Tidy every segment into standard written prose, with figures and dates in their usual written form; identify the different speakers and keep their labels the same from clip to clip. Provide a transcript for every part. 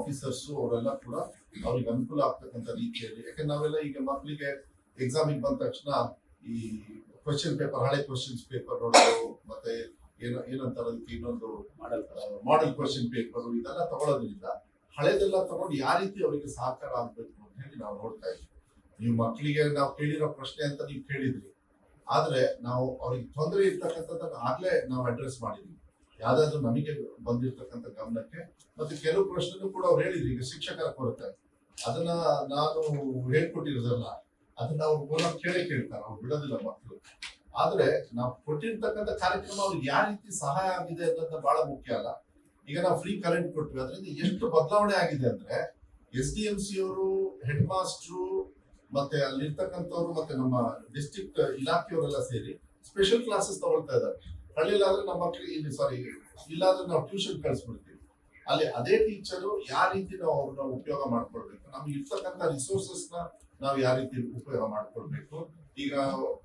Speaker 1: Officers ಅವರೆಲ್ಲ ಕೂಡ ಅವ್ರಿಗೆ ಅನುಕೂಲ ಆಗ್ತಕ್ಕಂಥ ರೀತಿಯಲ್ಲಿ, ಯಾಕಂದ್ರೆ ನಾವೆಲ್ಲ ಈಗ ಮಕ್ಕಳಿಗೆ ಎಕ್ಸಾಮಿಗೆ ಬಂದ ತಕ್ಷಣ ಈ ಕ್ವಶನ್ ಪೇಪರ್, ಹಳೆ ಕ್ವಶನ್ಸ್ ಪೇಪರ್ ನೋಡೋದು, ಮತ್ತೆ ಏನಂತಾರೆ ಅದಕ್ಕೆ ಇನ್ನೊಂದು ಮಾಡೆಲ್ ಕ್ವಶನ್ ಪೇಪರ್ ಇದೆಲ್ಲ ತಗೊಳ್ಳೋದ್ರಿಂದ ಹಳೆದೆಲ್ಲ ತಗೊಂಡು ಯಾವ ರೀತಿ ಅವರಿಗೆ ಸಹಕಾರ ಆಗ್ಬೇಕು ಅಂತ ಹೇಳಿ ನಾವು ನೋಡ್ತಾ ಇದ್ವಿ. ನೀವು ಮಕ್ಕಳಿಗೆ ನಾವು ಕೇಳಿರೋ ಪ್ರಶ್ನೆ ಅಂತ ನೀವು ಕೇಳಿದ್ರಿ, ಆದ್ರೆ ನಾವು ಅವ್ರಿಗೆ ತೊಂದರೆ ಇರ್ತಕ್ಕಂಥದ್ದನ್ನ ಆಗ್ಲೇ ನಾವು ಅಡ್ರೆಸ್ ಮಾಡಿದ್ವಿ. ಯಾವ್ದಾದ್ರು ನಮಗೆ ಬಂದಿರ್ತಕ್ಕಂಥ ಗಮನಕ್ಕೆ, ಮತ್ತೆ ಕೆಲವು ಪ್ರಶ್ನೆ ಕೂಡ ಅವ್ರು ಹೇಳಿದ್ರಿ. ಈಗ ಶಿಕ್ಷಕರ ಕೊರತೆ, ಅದನ್ನ ನಾನು ಹೇಳ್ಕೊಟ್ಟಿರೋದಲ್ಲ, ಅದನ್ನ ಅವ್ರು ಮೂಲಕ ಕೇಳ್ತಾರೆ, ಅವ್ರು ಬಿಡೋದಿಲ್ಲ ಮಕ್ಕಳು. ಆದ್ರೆ ನಾವು ಕೊಟ್ಟಿರ್ತಕ್ಕಂಥ ಕಾರ್ಯಕ್ರಮ ಅವ್ರಿಗೆ ಯಾವ ರೀತಿ ಸಹಾಯ ಆಗಿದೆ ಅನ್ನೋದು ಬಹಳ ಮುಖ್ಯ ಅಲ್ಲ. ಈಗ ನಾವು ಫ್ರೀ ಕರೆಂಟ್ ಕೊಟ್ವಿ, ಅದರಿಂದ ಎಷ್ಟು ಬದಲಾವಣೆ ಆಗಿದೆ ಅಂದ್ರೆ SDMC ಅವರು, ಹೆಡ್ ಮಾಸ್ಟ್ರು, ಮತ್ತೆ ಅಲ್ಲಿರ್ತಕ್ಕಂಥವ್ರು, ಮತ್ತೆ ನಮ್ಮ ಡಿಸ್ಟ್ರಿಕ್ಟ್ ಇಲಾಖೆಯವರೆಲ್ಲ ಸೇರಿ ಸ್ಪೆಷಲ್ ಕ್ಲಾಸಸ್ ತಗೊಳ್ತಾ ಇದ್ದಾರೆ. ಹಳ್ಳಿಲಾದ್ರೆ ನಮ್ಮ ಮಕ್ಕಳಿಗೆ ಇಲ್ಲಾದ್ರೆ ನಾವು ಟ್ಯೂಷನ್ ಕಳಿಸ್ಬಿಡ್ತೀವಿ. ಅಲ್ಲಿ ಅದೇ ಟೀಚರು ಯಾವ ರೀತಿ ನಾವು ಅವ್ರನ್ನ ಉಪಯೋಗ ಮಾಡ್ಕೊಳ್ಬೇಕು, ನಮ್ಗೆ ಇರ್ತಕ್ಕಂಥ ರಿಸೋರ್ಸಸ್ ನ ನಾವು ಯಾವ ರೀತಿ ಉಪಯೋಗ ಮಾಡ್ಕೊಳ್ಬೇಕು. ಈಗ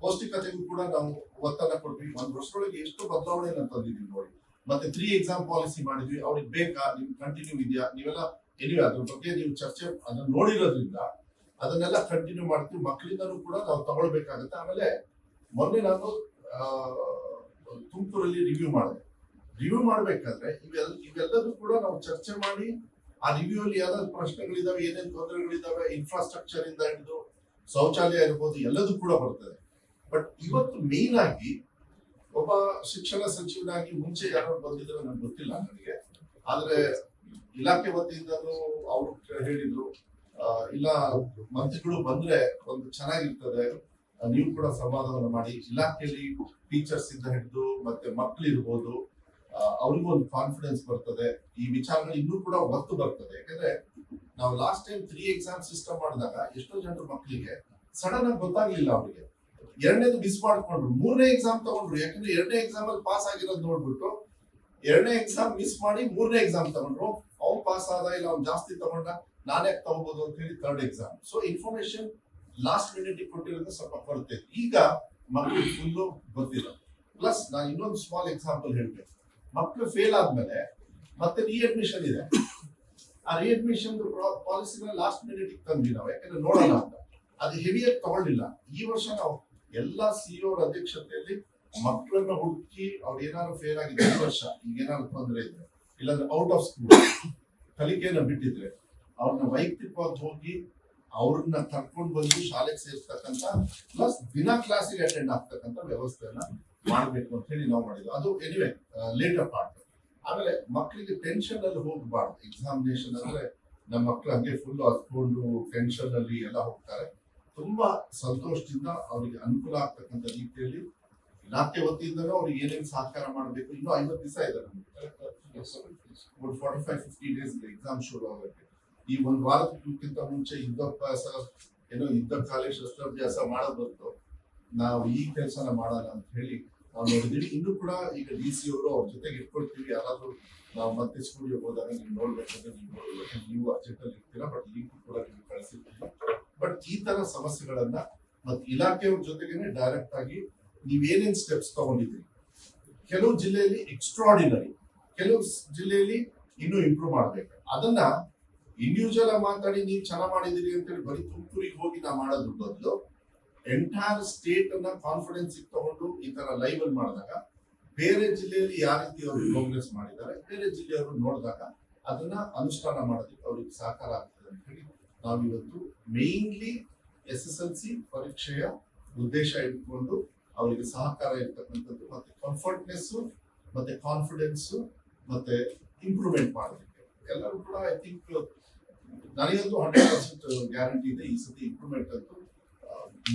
Speaker 1: ಪೌಷ್ಟಿಕತೆಗೂ ಕೂಡ ನಾವು ಒತ್ತನ್ನ ಕೊಡ್ತೀವಿ. ಒಂದ್ ವರ್ಷದೊಳಗೆ ಎಷ್ಟು ಬದಲಾವಣೆಯನ್ನು ತಂದಿದೀವಿ ನೋಡಿ. ಮತ್ತೆ 3 ಎಕ್ಸಾಮ್ ಪಾಲಿಸಿ ಮಾಡಿದ್ವಿ. ಅವ್ರಿಗೆ ಬೇಕಾ, ನಿಮ್ಗೆ ಕಂಟಿನ್ಯೂ ಇದೆಯಾ, ನೀವೆಲ್ಲ ಎನಿವೆ ಅದ್ರ ಬಗ್ಗೆ ನೀವು ಚರ್ಚೆ ಅದನ್ನ ನೋಡಿರೋದ್ರಿಂದ ಅದನ್ನೆಲ್ಲ ಕಂಟಿನ್ಯೂ ಮಾಡ್ತೀವಿ. ಮಕ್ಕಳಿಂದನೂ ಕೂಡ ನಾವು ತಗೊಳ್ಬೇಕಾಗುತ್ತೆ. ಆಮೇಲೆ ಮೊನ್ನೆ ನಾನು ತುಮಕೂರಲ್ಲಿ ರಿವ್ಯೂ ಮಾಡ್ಬೇಕಾದ್ರೆ ಇವೆಲ್ಲದೂ ಕೂಡ ನಾವು ಚರ್ಚೆ ಮಾಡಿ, ಆ ರಿವ್ಯೂ ಅಲ್ಲಿ ಯಾವ್ದಾದ್ರು ಪ್ರಶ್ನೆಗಳಿದಾವೆ, ಏನೇನು ತೊಂದರೆಗಳಿದಾವೆ, ಇನ್ಫ್ರಾಸ್ಟ್ರಕ್ಚರ್ ಇಂದ ಹಿಡಿದು ಶೌಚಾಲಯ ಇರ್ಬೋದು, ಎಲ್ಲದೂ ಕೂಡ ಬರ್ತದೆ. ಬಟ್ ಇವತ್ತು ಮೇನ್ ಆಗಿ ಒಬ್ಬ ಶಿಕ್ಷಣ ಸಚಿವನಾಗಿ ಮುಂಚೆ ಯಾರು ಬಂದಿದ್ರು ನನಗೆ ಗೊತ್ತಿಲ್ಲ ನನಗೆ, ಆದ್ರೆ ಇಲಾಖೆ ವತಿಯಿಂದನೂ ಅವರು ಹೇಳಿದ್ರು, ಇಲ್ಲ ಮಂತ್ರಿಗಳು ಬಂದ್ರೆ ಒಂದು ಚೆನ್ನಾಗಿರ್ತದೆ, ನೀವು ಕೂಡ ಸಂವಾದವನ್ನು ಮಾಡಿ. ಇಲಾಖೆಯಲ್ಲಿ ಟೀಚರ್ಸ್ ಇಂದ ಹಿಡಿದು ಮತ್ತೆ ಮಕ್ಕಳು ಇರ್ಬೋದು, ಅವ್ರಿಗೂ ಒಂದು ಕಾನ್ಫಿಡೆನ್ಸ್ ಬರ್ತದೆ. ಈ ವಿಚಾರಗಳು ಇನ್ನೂ ಕೂಡ ಒತ್ತು ಬರ್ತದೆ. ಯಾಕಂದ್ರೆ ನಾವು ಲಾಸ್ಟ್ ಟೈಮ್ 3 ಎಕ್ಸಾಮ್ ಸಿಸ್ಟಮ್ ಮಾಡಿದಾಗ ಎಷ್ಟೋ ಜನರು ಮಕ್ಕಳಿಗೆ ಸಡನ್ ಆಗಿ ಗೊತ್ತಾಗ್ಲಿಲ್ಲ. ಅವ್ರಿಗೆ ಎರಡನೇದು ಮಿಸ್ ಮಾಡ್ಕೊಂಡ್ರು, 3ನೇ ಎಕ್ಸಾಮ್ ತಗೊಂಡ್ರು. ಯಾಕಂದ್ರೆ 2ನೇ ಎಕ್ಸಾಮ್ ಅಲ್ಲಿ ಪಾಸ್ ಆಗಿರೋದು ನೋಡ್ಬಿಟ್ಟು 2ನೇ ಎಕ್ಸಾಮ್ ಮಿಸ್ ಮಾಡಿ 3ನೇ ಎಕ್ಸಾಮ್ ತಗೊಂಡ್ರು. ಅವ್ನು ಪಾಸ್ ಆದ, ಇಲ್ಲ ಅವ್ನು ಜಾಸ್ತಿ ತಗೊಂಡ, ನಾನೇ ತಗೋಬಹುದು ಅಂತ ಹೇಳಿ 3rd exam. So information last minute ಕೊಟ್ಟಿರೋದು ಸ್ವಲ್ಪ ಕೊರತೆ. ಈಗ ಮಕ್ಕಳು ಫುಲ್ಲು ಗೊತ್ತಿಲ್ಲ. ಪ್ಲಸ್ ನಾನು ಇನ್ನೊಂದು ಸ್ಮಾಲ್ ಎಕ್ಸಾಂಪಲ್ ಹೇಳ್ಬೇಕು. ಮಕ್ಕಳು ಫೇಲ್ ಆದ್ಮೇಲೆ ಮತ್ತೆ ರೀಅಡ್ಮಿಷನ್ ಇದೆ. ಆ ರೀಅಡ್ಮಿಷನ್ ಪಾಲಿಸಿನ ಲಾಸ್ಟ್ ಮಿನಿಟ್ ತಂದ್ವಿ ನಾವು, ಯಾಕಂದ್ರೆ ನೋಡೋಣ ಅಂತ. ಅದು ಹೆವಿಯಾಗಿ ತಗೊಳ್ಳಿಲ್ಲ. ಈ ವರ್ಷ ನಾವು ಎಲ್ಲಾ CEO ಅಧ್ಯಕ್ಷತೆಯಲ್ಲಿ ಮಕ್ಕಳನ್ನ ಹುಡುಕಿ ಅವ್ರು ಏನಾದ್ರು ಫೇಲ್ ಆಗಿದ್ರೆ, ಈ ವರ್ಷ ಈಗ ಏನಾದ್ರು ತೊಂದರೆ ಇದ್ರೆ, ಇಲ್ಲಾಂದ್ರೆ ಔಟ್ ಆಫ್ ಸ್ಕೂಲ್ ಕಲಿಕೆಯನ್ನ ಬಿಟ್ಟಿದ್ರೆ, ಅವ್ರನ್ನ ವೈಯಕ್ತಿಕವಾಗಿ ಹೋಗಿ ಅವ್ರನ್ನ ಕರ್ಕೊಂಡು ಬಂದು ಶಾಲೆಗೆ ಸೇರಿಸ್ತಕ್ಕಂಥ, ಪ್ಲಸ್ ದಿನ ಕ್ಲಾಸಿಗೆ ಅಟೆಂಡ್ ಆಗ್ತಕ್ಕಂಥ ವ್ಯವಸ್ಥೆಯನ್ನ ಮಾಡ್ಬೇಕು ಅಂತ ಹೇಳಿ ನಾವು ಮಾಡಿದ್ವಿ. ಅದು ಎನಿವೆ ಲೇಟರ್ ಪಾರ್ಟ್. ಆಮೇಲೆ ಮಕ್ಕಳಿಗೆ ಟೆನ್ಷನ್ ಅಲ್ಲಿ ಹೋಗಬಾರ್ದು. ಎಕ್ಸಾಮಿನೇಷನ್ ಅಂದ್ರೆ ನಮ್ಮ ಮಕ್ಕಳು ಹಂಗೆ ಫುಲ್ ಹತ್ಕೊಂಡು ಟೆನ್ಷನ್ ಅಲ್ಲಿ ಎಲ್ಲ ಹೋಗ್ತಾರೆ. ತುಂಬಾ ಸಂತೋಷದಿಂದ ಅವರಿಗೆ ಅನುಕೂಲ ಆಗ್ತಕ್ಕಂಥ ರೀತಿಯಲ್ಲಿ ಇಲಾಖೆ ವತಿಯಿಂದನೂ ಅವ್ರಿಗೆ ಏನೇನು ಸಹಕಾರ ಮಾಡಬೇಕು. ಇನ್ನೂ 50 ದಿವಸ ಇದೆ ನಮ್ಗೆ, 45-50 ಡೇಸ್ ಎಕ್ಸಾಮ್ ಶುರು ಆಗೋಕ್ಕೆ. ಈ ಒಂದು ವಾರಕ್ಕಿಂತ ಮುಂಚೆ ಯುದ್ಧಾಭ್ಯಾಸ, ಯುದ್ಧ ಕಾಲೇ ಶಸ್ತ್ರಾಭ್ಯಾಸ ಮಾಡೋದು, ನಾವು ಈ ಕೆಲಸನ ಮಾಡೋಣ ಅಂತ ಹೇಳಿ ನಾವು ನೋಡಿದೀವಿ. ಇನ್ನು ಕೂಡ ಈಗ DC ಅವರು ಅವ್ರ ಜೊತೆಗೆ ಇಟ್ಕೊಳ್ತೀವಿ. ಯಾರಾದ್ರೂ ನಾವು ಮತ್ತೆ ಸ್ಕೂಲ್ಗೆ ಹೋದಾಗ ನೀವು ನೋಡ್ಬೇಕಂದ್ರೆ ನೀವು ಅರ್ಜೆಂಟ್ ಅಲ್ಲಿ ಇರ್ತೀರಾ, ಬಟ್ ಲಿಂಕ್ ಕೂಡ ನೀವು ಕಳಿಸಿರ್ತೀವಿ. ಬಟ್ ಈ ತರ ಸಮಸ್ಯೆಗಳನ್ನ ಮತ್ತೆ ಇಲಾಖೆಯವ್ರ ಜೊತೆಗೇನೆ ಡೈರೆಕ್ಟ್ ಆಗಿ ನೀವೇನೇನ್ ಸ್ಟೆಪ್ಸ್ ತಗೊಂಡಿದ್ದೀರಿ, ಕೆಲವು ಜಿಲ್ಲೆಯಲ್ಲಿ ಎಕ್ಸ್ಟ್ರಾರ್ಡಿನರಿ, ಕೆಲವು ಜಿಲ್ಲೆಯಲ್ಲಿ ಇನ್ನೂ ಇಂಪ್ರೂವ್ ಮಾಡ್ಬೇಕು. ಅದನ್ನ ಇಂಡಿವಿಜುವಲ್ ಆಗಿ ಮಾತಾಡಿ ನೀವು ಚೆನ್ನಾಗಿ ಮಾಡಿದಿರಿ ಅಂತೇಳಿ ಬರೀ ತುಮಕೂರಿಗೆ ಹೋಗಿ ನಾವು ಮಾಡೋದ್ರ ಬದಲು ಎಂಟೈರ್ ಸ್ಟೇಟ್ ಅನ್ನ ಕಾನ್ಫಿಡೆನ್ಸ್ ತಗೊಂಡು ಈ ತರ ಲೈವ್ ಅಲ್ಲಿ ಮಾಡಿದಾಗ, ಬೇರೆ ಜಿಲ್ಲೆಯಲ್ಲಿ ಯಾವ ರೀತಿ ಅವರು ಪ್ರೋಗ್ರೆಸ್ ಮಾಡಿದ್ದಾರೆ, ಬೇರೆ ಜಿಲ್ಲೆಯವರು ನೋಡಿದಾಗ ಅದನ್ನ ಅನುಷ್ಠಾನ ಮಾಡೋದಕ್ಕೆ ಅವ್ರಿಗೆ ಸಹಕಾರ ಆಗ್ತದೆ ಅಂತ ಹೇಳಿ ನಾವಿವತ್ತು ಮೇನ್ಲಿ SSLC ಪರೀಕ್ಷೆಯ ಉದ್ದೇಶ ಇಟ್ಕೊಂಡು ಅವರಿಗೆ ಸಹಕಾರ ಇರ್ತಕ್ಕಂಥದ್ದು, ಮತ್ತೆ ಕಂಫರ್ಟ್ನೆಸ್, ಮತ್ತೆ ಕಾನ್ಫಿಡೆನ್ಸ್, ಮತ್ತೆ ಇಂಪ್ರೂವ್ಮೆಂಟ್ ಮಾಡೋದಕ್ಕೆ ಎಲ್ಲರೂ ಕೂಡ ಐ ಥಿಂಕ್ ನನಗಂತೂ 100% ಗ್ಯಾರಂಟಿ ಇದೆ. ಈ ಸತಿ ಇಂಪ್ರೂವ್ಮೆಂಟ್ ಅಂತೂ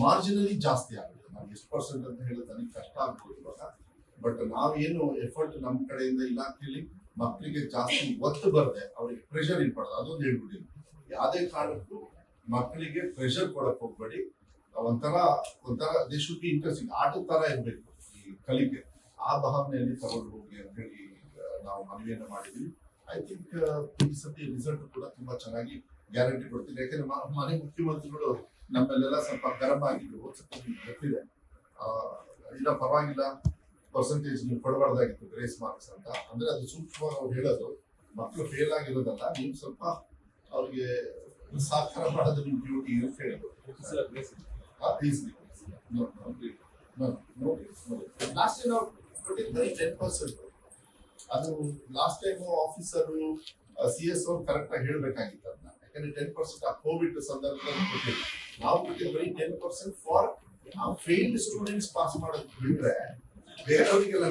Speaker 1: ಮಾರ್ಜಿನಲಿ ಜಾಸ್ತಿ ಆಗುತ್ತೆ. ನಾವು ಎಷ್ಟು % ಅಂತ ಹೇಳೋದು ನನಗೆ ಕಷ್ಟ ಆಗ್ಬೋದು ಇವಾಗ. ಬಟ್ ನಾವೇನು ಎಫರ್ಟ್ ನಮ್ಮ ಕಡೆಯಿಂದ ಇಲಾಖೆಯಲ್ಲಿ ಮಕ್ಕಳಿಗೆ ಜಾಸ್ತಿ ಒತ್ತು ಬರದೆ ಅವ್ರಿಗೆ ಪ್ರೆಷರ್ ಇರ್ಬಾರ್ದು, ಅದೊಂದು ಹೇಳ್ಬಿಟ್ಟಿದ್ವಿ. ಯಾವುದೇ ಕಾರಣಕ್ಕೂ ಮಕ್ಕಳಿಗೆ ಪ್ರೆಷರ್ ಕೊಡಕ್ ಹೋಗ್ಬೇಡಿ. ಒಂಥರ ದೇ ಶುಡ್ ಬಿ ಇಂಟ್ರೆಸ್ಟಿಂಗ್, ಆಟದ ತರ ಇರ್ಬೇಕು ಈ ಕಲಿಕೆ. ಆ ಭಾವನೆಯಲ್ಲಿ ತಗೊಂಡು ಹೋಗಿ ಅಂತ ಹೇಳಿ ನಾವು ಮನವಿಯನ್ನ ಮಾಡಿದ್ವಿ. ಐ ಥಿಂಕ್ ಈ ಸತಿ ರಿಸಲ್ಟ್ ಕೂಡ ತುಂಬಾ ಚೆನ್ನಾಗಿ ಗ್ಯಾರಂಟಿ ಕೊಡ್ತೀನಿ. ಯಾಕಂದ್ರೆ ಮನೆ ಮುಖ್ಯಮಂತ್ರಿಗಳು ನಮ್ಮಲ್ಲೆಲ್ಲ ಸ್ವಲ್ಪ ಗರಂ ಆಗಿದ್ರು, ಗೊತ್ತಿದೆ. ಇಲ್ಲ ಪರವಾಗಿಲ್ಲ, ಪರ್ಸೆಂಟೇಜ್ ನೀವು ಕೊಡಬಾರ್ದಾಗಿತ್ತು ಗ್ರೇಸ್ ಮಾರ್ಕ್ಸ್ ಅಂತ. ಅಂದ್ರೆ ಅದು ಸೂಕ್ಷ್ಮವಾಗಿ ಅವ್ರು ಹೇಳೋದು, ಮಕ್ಕಳು ಫೇಲ್ ಆಗಿರೋದಲ್ಲ, ನೀವು ಸ್ವಲ್ಪ ಅವ್ರಿಗೆ ಸಾಕಾರ ಮಾಡೋದು ನಿಮ್ಮ ಡ್ಯೂಟಿ ಅಂತ ಹೇಳಿದ್ರು. Easily. No. ಲಾಸ್ಟ್ ಟೈಮ್ ನಾವು ಕೊಟ್ಟಿದ್ದು 10%. ಅದು ಲಾಸ್ಟ್ ಟೈಮ್ ಆಫೀಸರು CS ಅವ್ರು ಕರೆಕ್ಟ್ ಆಗಿ ಹೇಳ್ಬೇಕಾಗಿತ್ತು ಅದನ್ನ. ಯಾಕಂದ್ರೆ 10% ಆ ಕೋವಿಡ್ ಸಂದರ್ಭದಲ್ಲಿ ಕೊಟ್ಟಿದ್ದು. ನಾವು ಕೊಟ್ಟಿದ್ದು ಬರೀ 10% ಫಾರ್ ಫೇಲ್ಡ್ ಸ್ಟೂಡೆಂಟ್ಸ್ ಪಾಸ್ ಮಾಡೋದು ಬಿಟ್ರೆ ಬೇರೆಯವರಿಗೆಲ್ಲ